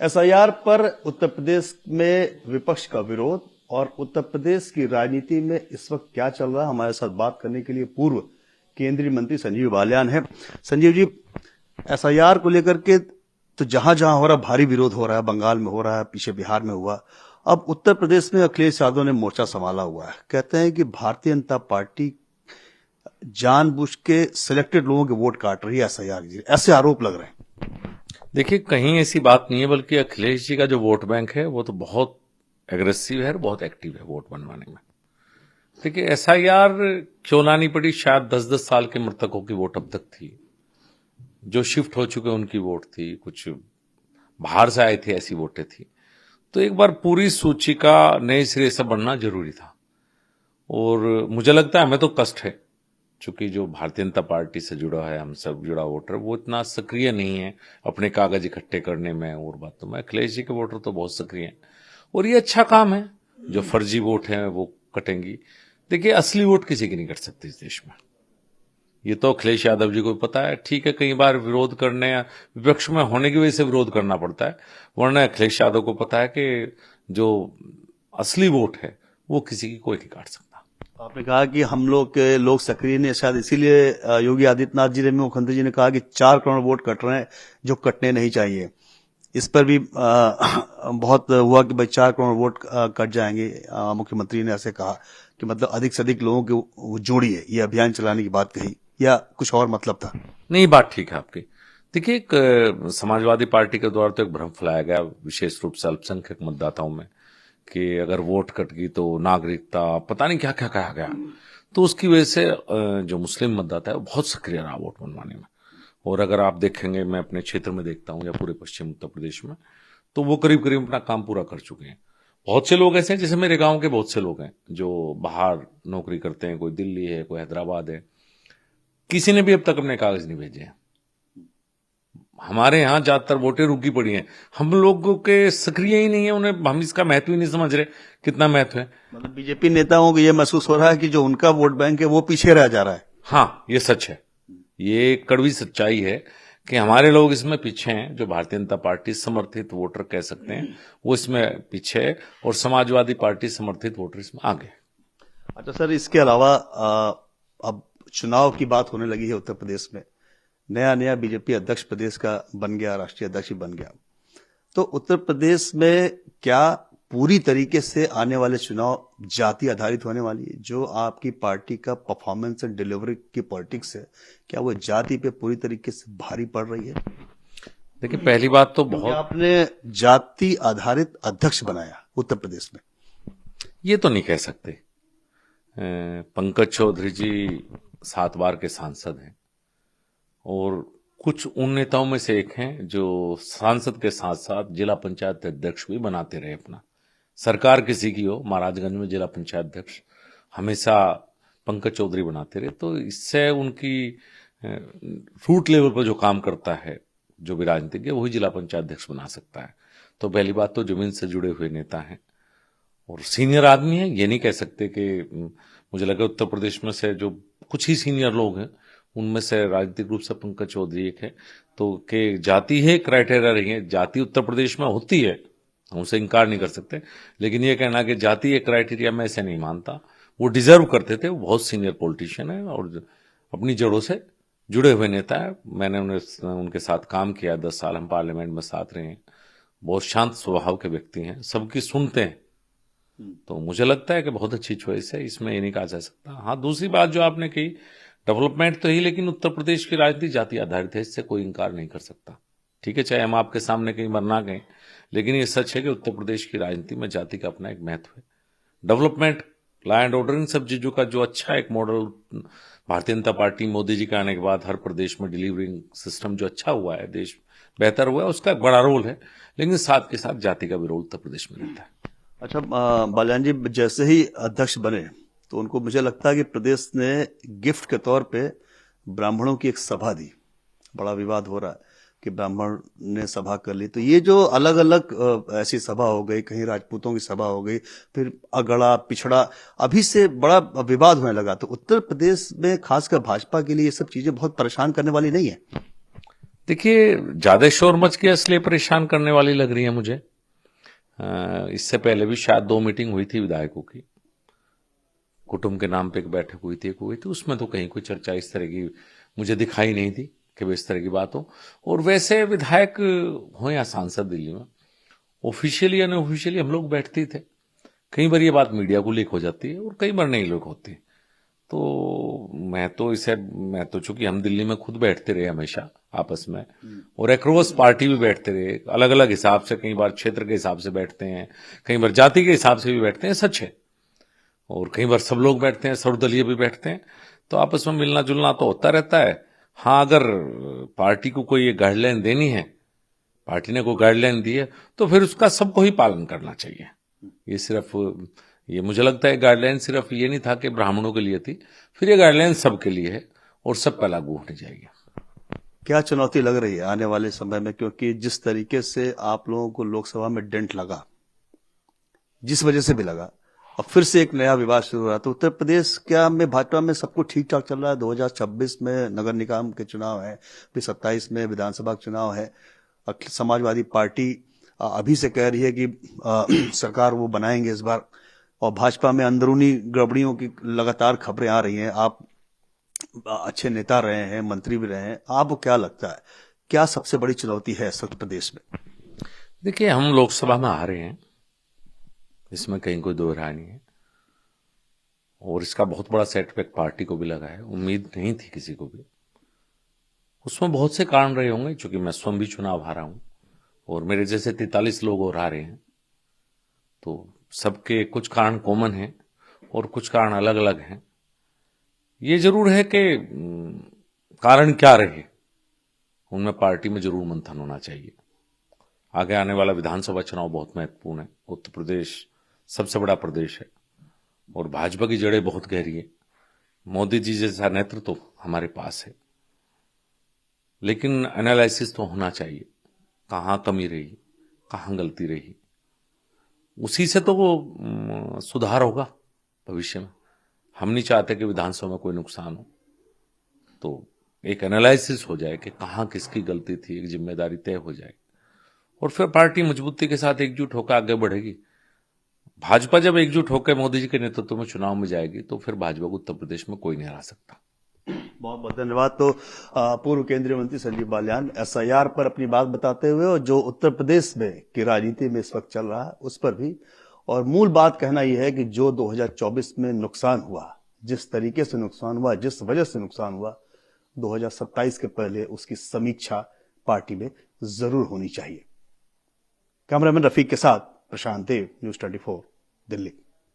SIR पर उत्तर प्रदेश में विपक्ष का विरोध और उत्तर प्रदेश की राजनीति में इस वक्त क्या चल रहा है, हमारे साथ बात करने के लिए पूर्व केंद्रीय मंत्री संजीव बालियान है। संजीव जी, एसआईआर को लेकर के तो जहां जहां हो रहा भारी विरोध हो रहा है, बंगाल में हो रहा है, पीछे बिहार में हुआ, अब उत्तर प्रदेश में अखिलेश यादव ने मोर्चा संभाला हुआ है। कहते हैं कि भारतीय जनता पार्टी जानबूझ के सिलेक्टेड लोगों के वोट काट रही है एसआईआर की, ऐसे आरोप लग रहे हैं। देखिए, कहीं ऐसी बात नहीं है, बल्कि अखिलेश जी का जो वोट बैंक है वो तो बहुत एग्रेसिव है और बहुत एक्टिव है वोट बनवाने में। देखिए, एसआईआर क्यों लानी पड़ी? शायद 10-10 साल के मृतकों की वोट अब तक थी, जो शिफ्ट हो चुके उनकी वोट थी, कुछ बाहर से आए थे ऐसी वोटें थी। तो एक बार पूरी सूची का नए सिरे से बनना जरूरी था। और मुझे लगता है हमें तो कष्ट है, चूंकि जो भारतीय जनता पार्टी से जुड़ा है, हम सब जुड़ा वोटर, वो इतना सक्रिय नहीं है अपने कागज इकट्ठे करने में और बातों में। अखिलेश जी के वोटर तो बहुत सक्रिय हैं और ये अच्छा काम है। जो फर्जी वोट हैं वो कटेंगी। देखिए, असली वोट किसी की नहीं कट सकती इस देश में, ये तो अखिलेश यादव जी को पता है। ठीक है, कई बार विरोध करने या विपक्ष में होने की वजह से विरोध करना पड़ता है, वरना अखिलेश यादव को पता है कि जो असली वोट है वो किसी की कोई नहीं काट सकता। आपने कहा कि हम लोग के लोग सक्रिय नहीं, शायद इसीलिए योगी आदित्यनाथ जी ने, मुख्यमंत्री जी ने कहा कि 4 करोड़ वोट कट रहे हैं जो कटने नहीं चाहिए। इस पर भी बहुत हुआ कि भाई 4 करोड़ वोट कट जाएंगे। मुख्यमंत्री ने ऐसे कहा कि मतलब अधिक से अधिक लोगों को जोड़िए, ये अभियान चलाने की बात कही, या कुछ और मतलब था? नहीं, बात ठीक है आपकी। देखिए, एक समाजवादी पार्टी के द्वारा तो एक भ्रम फैलाया गया, विशेष रूप से अल्पसंख्यक मतदाताओं में, कि अगर वोट कट गई तो नागरिकता, पता नहीं क्या क्या कहा गया। तो उसकी वजह से जो मुस्लिम मतदाता है वो बहुत सक्रिय रहा वोट बनवाने में। और अगर आप देखेंगे, मैं अपने क्षेत्र में देखता हूं या पूरे पश्चिम उत्तर प्रदेश में, तो वो करीब करीब अपना काम पूरा कर चुके हैं। बहुत से लोग ऐसे हैं, जैसे मेरे गांव के बहुत से लोग हैं जो बाहर नौकरी करते हैं, कोई दिल्ली है, कोई हैदराबाद है, किसी ने भी अब तक अपने कागज नहीं भेजे हैं। हमारे यहाँ ज्यादातर वोटें रुकी पड़ी हैं, हम लोगों के सक्रिय ही नहीं है, उन्हें, हम इसका महत्व ही नहीं समझ रहे कितना महत्व है। मतलब बीजेपी नेताओं को यह महसूस हो रहा है कि जो उनका वोट बैंक है वो पीछे रह जा रहा है। हाँ, ये सच है, ये कड़वी सच्चाई है कि हमारे लोग इसमें पीछे हैं। जो भारतीय जनता पार्टी समर्थित वोटर कह सकते हैं वो इसमें पीछे है, और समाजवादी पार्टी समर्थित वोटर इसमें आगे। अच्छा सर, इसके अलावा अब चुनाव की बात होने लगी है उत्तर प्रदेश में। नया नया बीजेपी अध्यक्ष प्रदेश का बन गया, राष्ट्रीय अध्यक्ष बन गया। तो उत्तर प्रदेश में क्या पूरी तरीके से आने वाले चुनाव जाति आधारित होने वाली है? जो आपकी पार्टी का परफॉर्मेंस एंड डिलीवरी की पॉलिटिक्स है, क्या वो जाति पे पूरी तरीके से भारी पड़ रही है? देखिए, पहली बात तो बहुत, आपने जाति आधारित अध्यक्ष बनाया उत्तर प्रदेश में, ये तो नहीं कह सकते। पंकज चौधरी जी 7 बार के सांसद हैं और कुछ उन नेताओं में से एक हैं जो सांसद के साथ साथ जिला पंचायत अध्यक्ष भी बनाते रहे। अपना सरकार किसी की हो, महाराजगंज में जिला पंचायत अध्यक्ष हमेशा पंकज चौधरी बनाते रहे। तो इससे उनकी रूट लेवल पर जो काम करता है, जो भी राजनीतिक है, वही जिला पंचायत अध्यक्ष बना सकता है। तो पहली बात तो जमीन से जुड़े हुए नेता हैं और सीनियर आदमी है। ये नहीं कह सकते कि, मुझे लगा उत्तर प्रदेश में से जो कुछ ही सीनियर लोग हैं उनमें से राजनीतिक रूप से पंकज चौधरी एक है। तो कि जाति है क्राइटेरिया रही है, जाति उत्तर प्रदेश में होती है, हम उसे इनकार नहीं कर सकते, लेकिन ये कहना कि जाति एक क्राइटेरिया, मैं ऐसे नहीं मानता। वो डिजर्व करते थे, वो बहुत सीनियर पॉलिटिशियन है और अपनी जड़ों से जुड़े हुए नेता है। मैंने उनके साथ काम किया, 10 साल हम पार्लियामेंट में साथ रहे हैं। बहुत शांत स्वभाव के व्यक्ति हैं, सबकी सुनते हैं। तो मुझे लगता है कि बहुत अच्छी चॉइस है, इसमें ये नहीं कहा जा सकता। हाँ, दूसरी बात जो आपने कही, डेवलपमेंट तो ही, लेकिन उत्तर प्रदेश की राजनीति जाति आधारित है, इससे कोई इनकार नहीं कर सकता। ठीक है, चाहे हम आपके सामने कहीं मरना गए, लेकिन ये सच है कि उत्तर प्रदेश की राजनीति में जाति का अपना एक महत्व है। डेवलपमेंट, लॉ एंड ऑर्डर, इन सब चीजों का जो अच्छा एक मॉडल भारतीय जनता पार्टी मोदी जी के आने के बाद हर प्रदेश में डिलीवरिंग सिस्टम जो अच्छा हुआ है, देश बेहतर हुआ है, उसका एक बड़ा रोल है। लेकिन साथ के साथ जाति का भी रोल उत्तर प्रदेश में रहता है। अच्छा, बालियान जी जैसे ही अध्यक्ष बने तो उनको, मुझे लगता है कि प्रदेश ने गिफ्ट के तौर पे ब्राह्मणों की एक सभा दी। बड़ा विवाद हो रहा है कि ब्राह्मण ने सभा कर ली। तो ये जो अलग अलग ऐसी सभा हो गई, कहीं राजपूतों की सभा हो गई, फिर अगड़ा पिछड़ा, अभी से बड़ा विवाद होने लगा। तो उत्तर प्रदेश में खासकर भाजपा के लिए ये सब चीजें बहुत परेशान करने वाली नहीं है? देखिए, ज्यादा शोर मच गया इसलिए परेशान करने वाली लग रही है मुझे। इससे पहले भी शायद 2 मीटिंग हुई थी विधायकों की, कुटुंब के नाम पे एक बैठक हुई थी, एक हुई थी, उसमें तो कहीं कोई चर्चा इस तरह की मुझे दिखाई नहीं थी कि वो इस तरह की बात हो। और वैसे विधायक हो या सांसद दिल्ली में, ऑफिशियली या अनऑफिशियली हम लोग बैठते ही थे। कई बार ये बात मीडिया को लीक हो जाती है और कई बार नहीं लीक होती। तो मैं तो चूंकि हम दिल्ली में खुद बैठते रहे हमेशा आपस में, और अक्रॉस पार्टी भी बैठते रहे, अलग अलग हिसाब से, कई बार क्षेत्र के हिसाब से बैठते हैं, कई बार जाति के हिसाब से भी बैठते हैं, सच है। और कई बार सब लोग बैठते हैं, सर्वदलीय भी बैठते हैं, तो आपस में मिलना जुलना तो होता रहता है। हाँ, अगर पार्टी को कोई गाइडलाइन देनी है, पार्टी ने कोई गाइडलाइन दी है, तो फिर उसका सबको ही पालन करना चाहिए। ये मुझे लगता है गाइडलाइन सिर्फ ये नहीं था कि ब्राह्मणों के लिए थी, फिर ये गाइडलाइन सबके लिए है और सब पे लागू होनी चाहिए। क्या चुनौती लग रही है आने वाले समय में, क्योंकि जिस तरीके से आप लोगों को लोकसभा में डेंट लगा, जिस वजह से भी लगा, अब फिर से एक नया विवाद शुरू हुआ, तो उत्तर प्रदेश क्या में भाजपा में सब कुछ ठीक ठाक चल रहा है? 2026 में नगर निगम के चुनाव है, फिर 27 में विधानसभा के चुनाव है। समाजवादी पार्टी अभी से कह रही है कि सरकार वो बनाएंगे इस बार, और भाजपा में अंदरूनी गड़बड़ियों की लगातार खबरें आ रही हैं। आप अच्छे नेता रहे हैं, मंत्री भी रहे हैं, आपको क्या लगता है क्या सबसे बड़ी चुनौती है उत्तर प्रदेश में? देखिए, हम लोकसभा में आ रहे हैं, इसमें कहीं कोई दो राय नहीं है, और इसका बहुत बड़ा सेटबैक पार्टी को भी लगा है, उम्मीद नहीं थी किसी को भी। उसमें बहुत से कारण रहे होंगे, चूंकि मैं स्वयं भी चुनाव हारा हूं और मेरे जैसे 43 लोग और आ रहे हैं, तो सबके कुछ कारण कॉमन हैं और कुछ कारण अलग अलग हैं। ये जरूर है कि कारण क्या रहे, उनमें पार्टी में जरूर मंथन होना चाहिए। आगे आने वाला विधानसभा चुनाव बहुत महत्वपूर्ण है। उत्तर प्रदेश सबसे बड़ा प्रदेश है और भाजपा की जड़ें बहुत गहरी है। मोदी जी जैसा नेतृत्व तो हमारे पास है, लेकिन एनालिसिस तो होना चाहिए, कहां कमी रही, कहां गलती रही, उसी से तो वो सुधार होगा भविष्य में। हम नहीं चाहते कि विधानसभा में कोई नुकसान हो, तो एक एनालिसिस हो जाए कि कहां किसकी गलती थी, एक जिम्मेदारी तय हो जाए, और फिर पार्टी मजबूती के साथ एकजुट होकर आगे बढ़ेगी। भाजपा जब एकजुट होकर मोदी जी के नेतृत्व में चुनाव में जाएगी, तो फिर भाजपा को उत्तर प्रदेश में कोई नहीं हरा सकता। बहुत बहुत धन्यवाद। तो पूर्व केंद्रीय मंत्री संजीव बालियान एसआईआर पर अपनी बात बताते हुए, और जो उत्तर प्रदेश में की राजनीति में इस वक्त चल रहा है उस पर भी, और मूल बात कहना यह है कि जो 2024 में नुकसान हुआ, जिस तरीके से नुकसान हुआ, जिस वजह से नुकसान हुआ, 2027 के पहले उसकी समीक्षा पार्टी में जरूर होनी चाहिए। कैमरामैन रफीक के साथ प्रशांत देव, न्यूज़ 24 दिल्ली।